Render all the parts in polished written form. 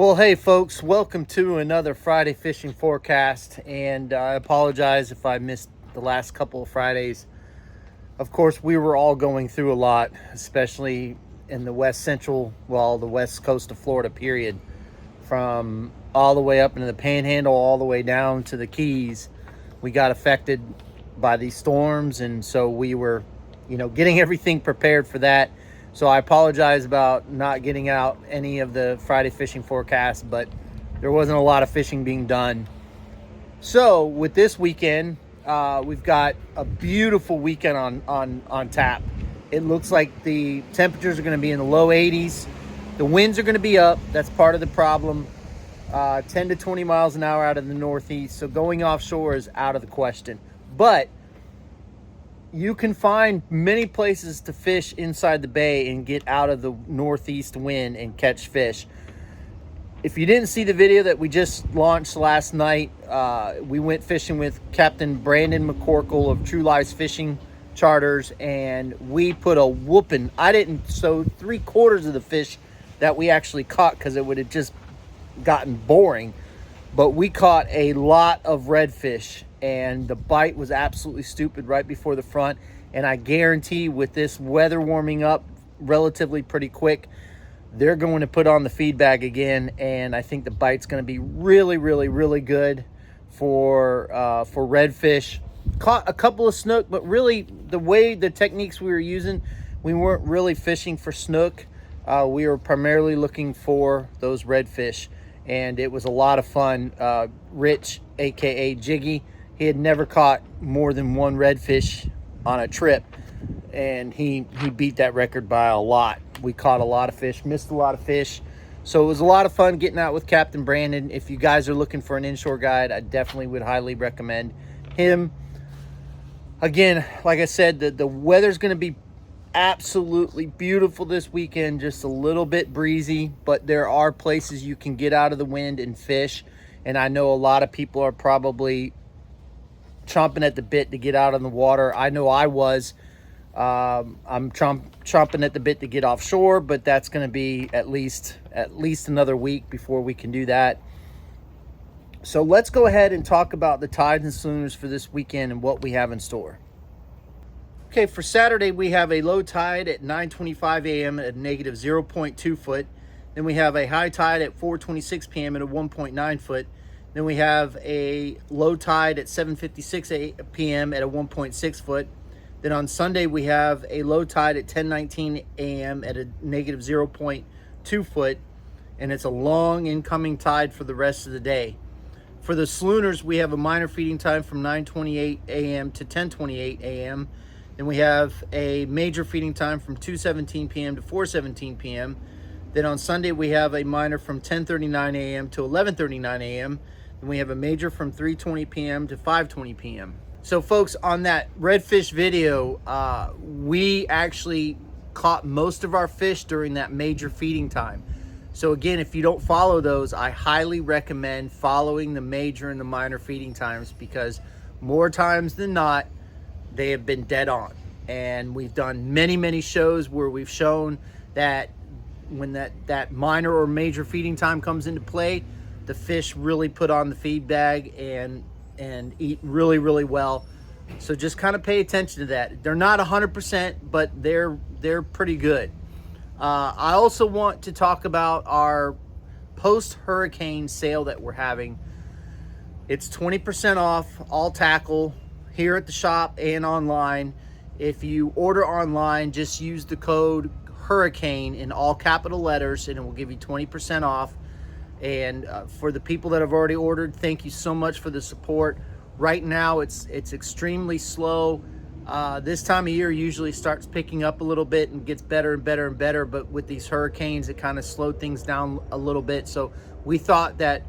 Well, hey folks, welcome to another Friday fishing forecast. And I apologize if I missed the last couple of Fridays. Of course, we were all going through a lot, especially in the west central, well, the west coast of Florida, period. From all the way up into the panhandle, all the way down to the Keys. We got affected by these storms, and so we were, getting everything prepared for that. So I apologize about not getting out any of the Friday fishing forecasts, but there wasn't a lot of fishing being done. So with this weekend, we've got a beautiful weekend on tap. It looks like the temperatures are going to be in the low 80s. The winds are going to be up. That's part of the problem. 10 to 20 miles an hour out of the northeast. So going offshore is out of the question. But you can find many places to fish inside the bay and get out of the northeast wind and catch fish. If you didn't see the video that we just launched last night, we went fishing with Captain Brandon McCorkle of True Lives Fishing Charters, and we put a whooping. I didn't sow 3/4 of the fish that we actually caught because it would have just gotten boring. But we caught a lot of redfish, and the bite was absolutely stupid right before the front. And I guarantee with this weather warming up relatively pretty quick, they're going to put on the feed bag again, and I think the bite's going to be really, really, really good for redfish. Caught a couple of snook, but really the way the techniques we were using, we weren't really fishing for snook. We were primarily looking for those redfish, and it was a lot of fun. Rich, aka Jiggy, he had never caught more than one redfish on a trip, and he beat that record by a lot. We caught a lot of fish, missed a lot of fish. So it was a lot of fun getting out with Captain Brandon. If you guys are looking for an inshore guide, I definitely would highly recommend him. Again, like I said, the weather's going to be absolutely beautiful this weekend, just a little bit breezy, but there are places you can get out of the wind and fish. And I know a lot of people are probably chomping at the bit to get out on the water. I know I was. I'm chomping at the bit to get offshore, but that's going to be at least another week before we can do that. So let's go ahead and talk about the tides and schooners for this weekend and what we have in store. Okay, for Saturday, we have a low tide at 9:25 a.m. at a negative 0.2 foot. Then we have a high tide at 4:26 p.m. at a 1.9 foot. Then we have a low tide at 7:56 p.m. at a 1.6 foot. Then on Sunday, we have a low tide at 10:19 a.m. at a negative 0.2 foot. And it's a long incoming tide for the rest of the day. For the schooners, we have a minor feeding time from 9:28 a.m. to 10:28 a.m. Then we have a major feeding time from 2:17 p.m. to 4:17 p.m. Then on Sunday, we have a minor from 10:39 a.m. to 11:39 a.m. Then we have a major from 3:20 p.m. to 5:20 p.m. So folks, on that redfish video, we actually caught most of our fish during that major feeding time. So again, if you don't follow those, I highly recommend following the major and the minor feeding times, because more times than not, they have been dead on. And we've done many shows where we've shown that when that minor or major feeding time comes into play, the fish really put on the feed bag and eat really well. So just kind of pay attention to that. They're not 100%, but they're pretty good. I also want to talk about our post-hurricane sale that we're having. It's 20% off all tackle here at the shop and online. If you order online, just use the code HURRICANE in all capital letters, and it will give you 20% off. And for the people that have already ordered, thank you so much for the support. Right now, it's extremely slow. This time of year usually starts picking up a little bit and gets better and better and better, but with these hurricanes, it kind of slowed things down a little bit. So we thought that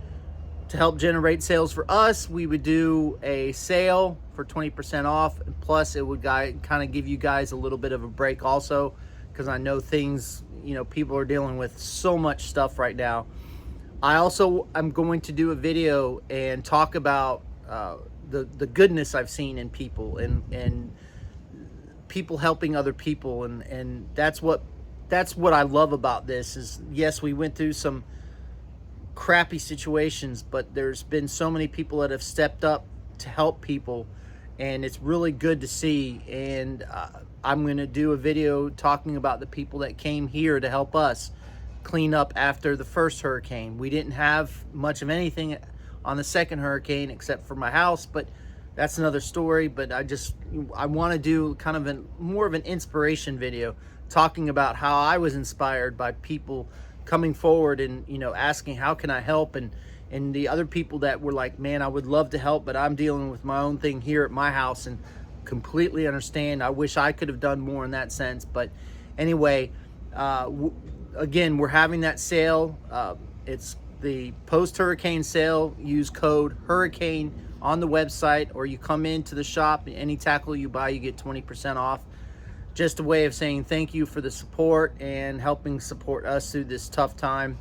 to help generate sales for us, we would do a sale for 20% off. Plus, it would kind of give you guys a little bit of a break also, because I know things, people are dealing with so much stuff right now. I also am going to do a video and talk about the goodness I've seen in people and people helping other people, and that's what I love about this. Is yes, we went through some crappy situations, but there's been so many people that have stepped up to help people, and it's really good to see. And I'm going to do a video talking about the people that came here to help us clean up after the first hurricane. We didn't have much of anything on the second hurricane except for my house, but that's another story. But I want to do kind of more of an inspiration video, talking about how I was inspired by people coming forward and, you know, asking how can I help, and the other people that were like, man, I would love to help, but I'm dealing with my own thing here at my house, and completely understand. I wish I could have done more in that sense. But anyway, again, we're having that sale. It's the post-hurricane sale. Use code HURRICANE on the website, or you come into the shop. Any tackle you buy, you get 20% off. Just a way of saying thank you for the support and helping support us through this tough time.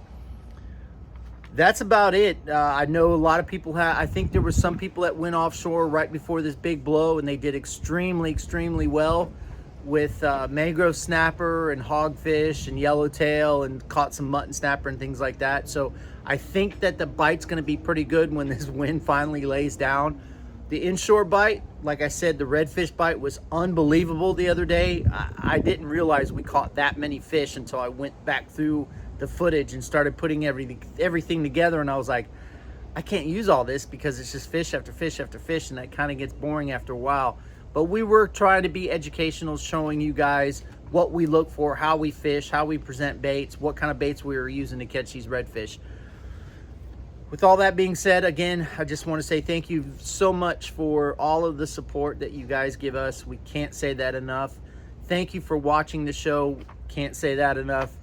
That's about it. I know a lot of people I think there were some people that went offshore right before this big blow, and they did extremely well with mangrove snapper and hogfish and yellowtail, and caught some mutton snapper and things like that. So I think that the bite's going to be pretty good when this wind finally lays down. The inshore bite, like I said, the redfish bite was unbelievable the other day. I didn't realize we caught that many fish until I went back through the footage and started putting everything together, and I was like, I can't use all this because it's just fish after fish after fish, and that kind of gets boring after a while. But we were trying to be educational, showing you guys what we look for, how we fish, how we present baits, what kind of baits we were using to catch these redfish. With all that being said, again, I just want to say thank you so much for all of the support that you guys give us. We can't say that enough. Thank you for watching the show. Can't say that enough.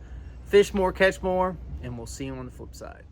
Fish more, catch more, and we'll see you on the flip side.